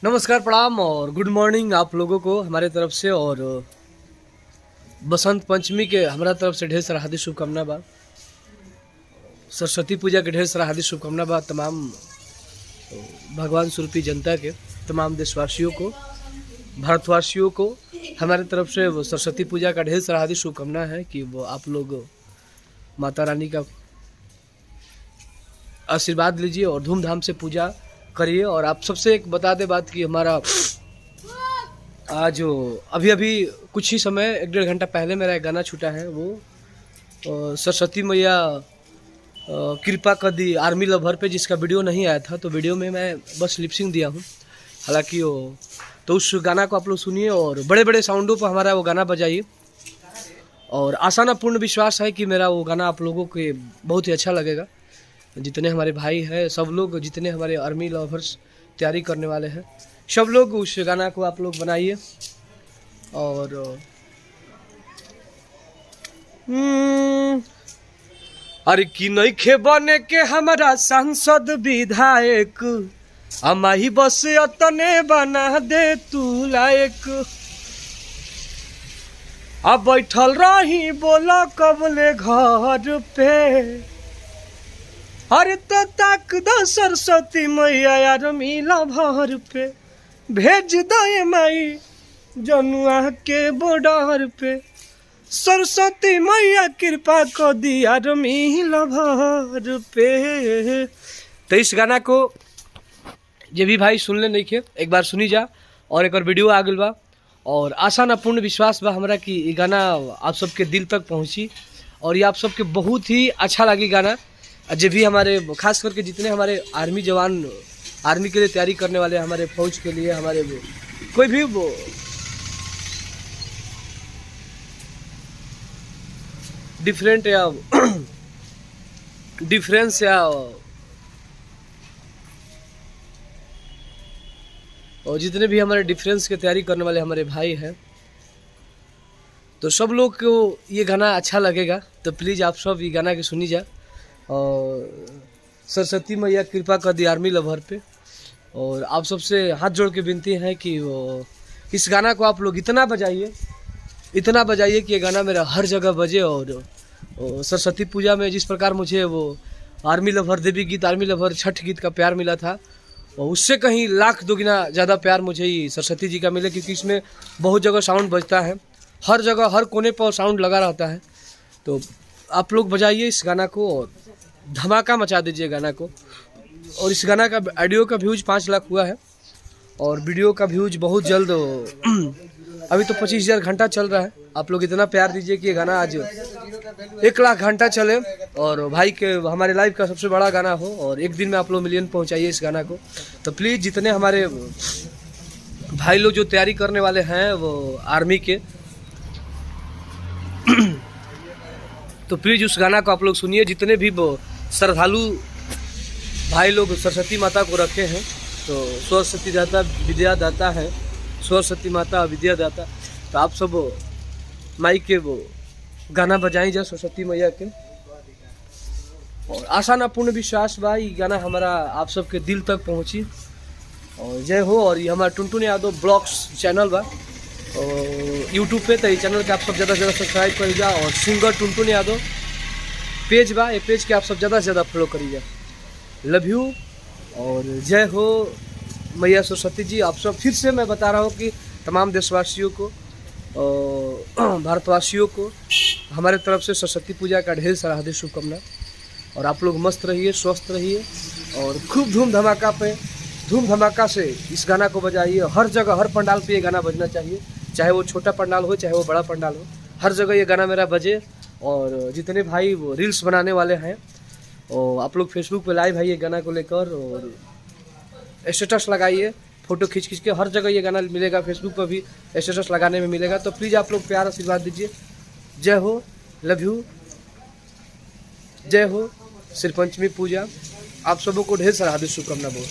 नमस्कार, प्रणाम और गुड मॉर्निंग आप लोगों को हमारे तरफ से। और बसंत पंचमी के हमारा तरफ से ढेर सारा हार्दिक शुभकामना बा। सरस्वती पूजा के ढेर सारा हार्दिक शुभकामना बा तमाम भगवान स्वरूपी जनता के, तमाम देशवासियों को, भारतवासियों को हमारे तरफ से वो सरस्वती पूजा का ढेर सारा हार्दिक शुभकामना है कि वो आप लोग माता रानी का आशीर्वाद लीजिए और धूमधाम से पूजा करिए। और आप सबसे एक बता दे बात कि हमारा आज अभी अभी कुछ ही समय 1-1.5 घंटा पहले मेरा एक गाना छूटा है, वो सरस्वती मैया कृपा कर दी आर्मी लवर पे, जिसका वीडियो नहीं आया था। तो वीडियो में मैं बस लिपसिंग दिया हूँ, हालांकि वो तो उस गाना को आप लोग सुनिए और बड़े बड़े साउंडों पर हमारा वो गाना बजाइए। और आशा ना पूर्ण विश्वास है कि मेरा वो गाना आप लोगों को बहुत ही अच्छा लगेगा। जितने हमारे भाई हैं सब लोग, जितने हमारे आर्मी लवर्स तैयारी करने वाले हैं, सब लोग उस गाना को आप लोग बनाइए। और अरे की नइखे बने के हमारा सांसद विधायक, हमाही बस अतने बना दे तू लायक। अब बैठल रही बोला कबले घर पे, अरे तो तक दो सरस्वती मैया यार मिला भर पे, भेज दे माई जनुआ के बॉर्डर पे, सरस्वती मैया कृपा को दिया मिला भर पे। तो इस गाना को ये भी भाई सुन ले नहीं खे, एक बार सुनी जा। और एक बार वीडियो आ गल बा और आशा ना पूर्ण विश्वास बा हमरा कि ये गाना आप सबके दिल तक पहुँची और ये आप सबके बहुत ही अच्छा लगी गाना। जो भी हमारे खास करके जितने हमारे आर्मी जवान, आर्मी के लिए तैयारी करने वाले, हमारे फौज के लिए, हमारे कोई भी वो डिफरेंट या डिफरेंस या और जितने भी हमारे डिफरेंस की तैयारी करने वाले हमारे भाई हैं, तो सब लोग को ये गाना अच्छा लगेगा। तो प्लीज़ आप सब ये गाना के सुनी जा। और सरस्वती मैया कृपा कर दी आर्मी लवर पे। और आप सबसे हाथ जोड़ के विनती है कि वो इस गाना को आप लोग इतना बजाइए कि ये गाना मेरा हर जगह बजे। और सरस्वती पूजा में जिस प्रकार मुझे वो आर्मी लवर देवी गीत, आर्मी लवर छठ गीत का प्यार मिला था, और उससे कहीं लाख दुगना ज़्यादा प्यार मुझे ही सरस्वती जी का मिले, क्योंकि इसमें बहुत जगह साउंड बजता है, हर जगह हर कोने पर साउंड लगा रहता है। तो आप लोग बजाइए इस गाना को और धमाका मचा दीजिए गाना को। और इस गाना का ऑडियो का व्यूज 5 लाख हुआ है और वीडियो का व्यूज बहुत जल्द अभी तो 25,000 घंटा चल रहा है। आप लोग इतना प्यार दीजिए कि ये गाना आज 1 लाख घंटा चले और भाई के हमारे लाइव का सबसे बड़ा गाना हो और एक दिन में आप लोग मिलियन पहुंचाइए इस गाना को। तो प्लीज़ जितने हमारे भाई लोग जो तैयारी करने वाले हैं वो आर्मी के, तो प्लीज़ उस गाना को आप लोग सुनिए। जितने भी वो श्रद्धालु भाई लोग सरस्वती माता को रखे हैं, तो सरस्वती दाता विद्या दाता है, सरस्वती माता विद्या दाता, तो आप सब माई के वो गाना बजाई जा सरस्वती मैया के। और आशा ना पूर्ण विश्वास बा ये गाना हमारा आप सबके दिल तक पहुँची और जय हो। और ये हमारा टुनटुन यादव ब्लॉग्स चैनल बा और यूट्यूब पे, तो ये चैनल के आप सब ज़्यादा से ज़्यादा सब्सक्राइब करीजा। और सिंगर टुनटुन यादव पेज बा, ये पेज के आप सब ज़्यादा से ज़्यादा फॉलो करीजा। लव यू और जय हो मैया सरस्वती जी। आप सब फिर से मैं बता रहा हूँ कि तमाम देशवासियों को, भारतवासियों को हमारे तरफ से सरस्वती पूजा का ढेर सारा हार्दिक शुभकामना। और आप लोग मस्त रहिए, स्वस्थ रहिए और खूब धूम धमाका से इस गाना को बजाइए। हर जगह हर पंडाल पे ये गाना बजना चाहिए, चाहे वो छोटा पंडाल हो चाहे वो बड़ा पंडाल हो, हर जगह ये गाना मेरा बजे। और जितने भाई वो रील्स बनाने वाले हैं और आप लोग फेसबुक पे लाइव है ये गाना को लेकर और स्टेटस लगाइए, फ़ोटो खींच के, हर जगह ये गाना मिलेगा, फेसबुक पर भी स्टेटस लगाने में मिलेगा। तो प्लीज़ आप लोग प्यार आशीर्वाद दीजिए। जय हो, लव यू, जय हो। श्री पंचमी पूजा आप सबों को ढेर सारा हार्दिक शुभकामना। बहुत